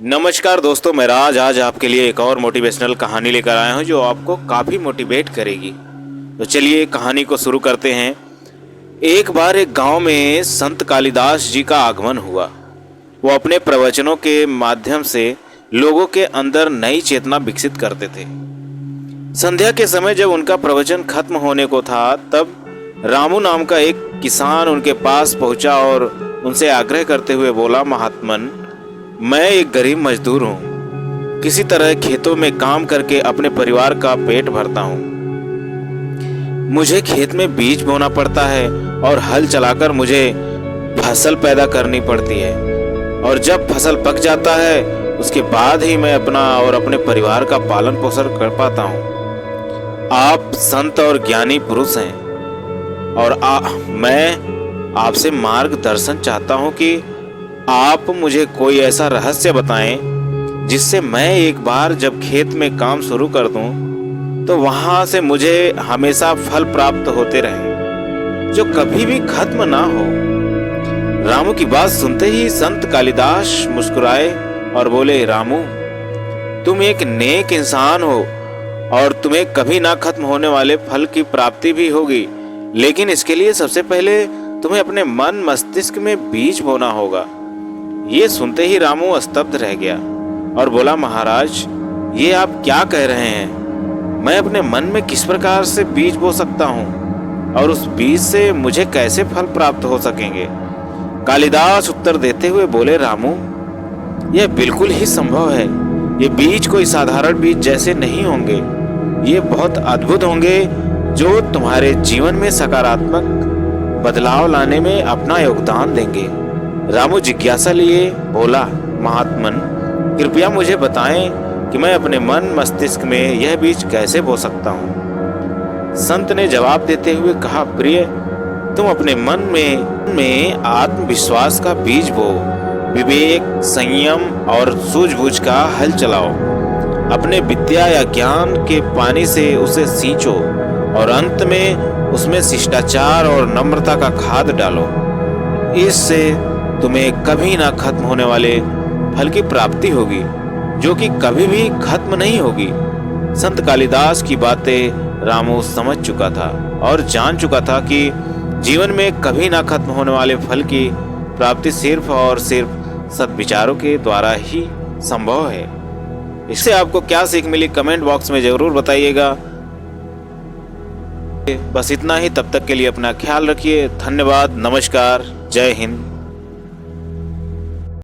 नमस्कार दोस्तों, मैं राज आज आपके लिए एक और मोटिवेशनल कहानी लेकर आया हूं जो आपको काफ़ी मोटिवेट करेगी। तो चलिए कहानी को शुरू करते हैं। एक बार एक गांव में संत कालिदास जी का आगमन हुआ। वो अपने प्रवचनों के माध्यम से लोगों के अंदर नई चेतना विकसित करते थे। संध्या के समय जब उनका प्रवचन खत्म होने को था, तब रामू नाम का एक किसान उनके पास पहुंचा और उनसे आग्रह करते हुए बोला, महात्मन, मैं एक गरीब मजदूर हूँ। किसी तरह खेतों में काम करके अपने परिवार का पेट भरता हूँ। मुझे खेत में बीज बोना पड़ता है और हल चलाकर मुझे फसल पैदा करनी पड़ती है, और जब फसल पक जाता है उसके बाद ही मैं अपना और अपने परिवार का पालन पोषण कर पाता हूँ। आप संत और ज्ञानी पुरुष हैं और मैं आपसे मार्गदर्शन चाहता हूँ कि आप मुझे कोई ऐसा रहस्य बताएं जिससे मैं एक बार जब खेत में काम शुरू कर दूं तो वहां से मुझे हमेशा फल प्राप्त होते रहे, जो कभी भी खत्म ना हो। रामू की बात सुनते ही संत कालिदास मुस्कुराए और बोले, रामू, तुम एक नेक इंसान हो और तुम्हें कभी ना खत्म होने वाले फल की प्राप्ति भी होगी, लेकिन इसके लिए सबसे पहले तुम्हें अपने मन मस्तिष्क में बीज बोना होगा। ये सुनते ही रामू स्तब्ध रह गया और बोला, महाराज, ये आप क्या कह रहे हैं? मैं अपने मन में किस प्रकार से बीज बो सकता हूँ और उस बीज से मुझे कैसे फल प्राप्त हो सकेंगे? कालिदास उत्तर देते हुए बोले, रामू, यह बिल्कुल ही संभव है। ये बीज कोई साधारण बीज जैसे नहीं होंगे। ये बहुत अद्भुत होंगे जो तुम्हारे जीवन में सकारात्मक बदलाव लाने में अपना योगदान देंगे। रामू जिज्ञासा लिए बोला, महात्मन, कृपया मुझे बताएं कि मैं अपने मन मस्तिष्क में यह बीज कैसे बो सकता हूँ। संत ने जवाब देते हुए कहा, प्रिय, तुम अपने मन में आत्मविश्वास का बीज बो, विवेक, संयम और सूझबूझ का हल चलाओ। अपने विद्या या ज्ञान के पानी से उसे सींचो और अंत में उसमें शिष्टाचार और नम्रता का खाद डालो। इससे तुम्हें कभी ना खत्म होने वाले फल की प्राप्ति होगी, जो कि कभी भी खत्म नहीं होगी। संत कालिदास की बातें रामू समझ चुका था और जान चुका था कि जीवन में कभी ना खत्म होने वाले फल की प्राप्ति सिर्फ और सिर्फ सद्विचारों के द्वारा ही संभव है। इससे आपको क्या सीख मिली, कमेंट बॉक्स में जरूर बताइएगा। बस इतना ही। तब तक के लिए अपना ख्याल रखिए। धन्यवाद। नमस्कार। जय हिंद।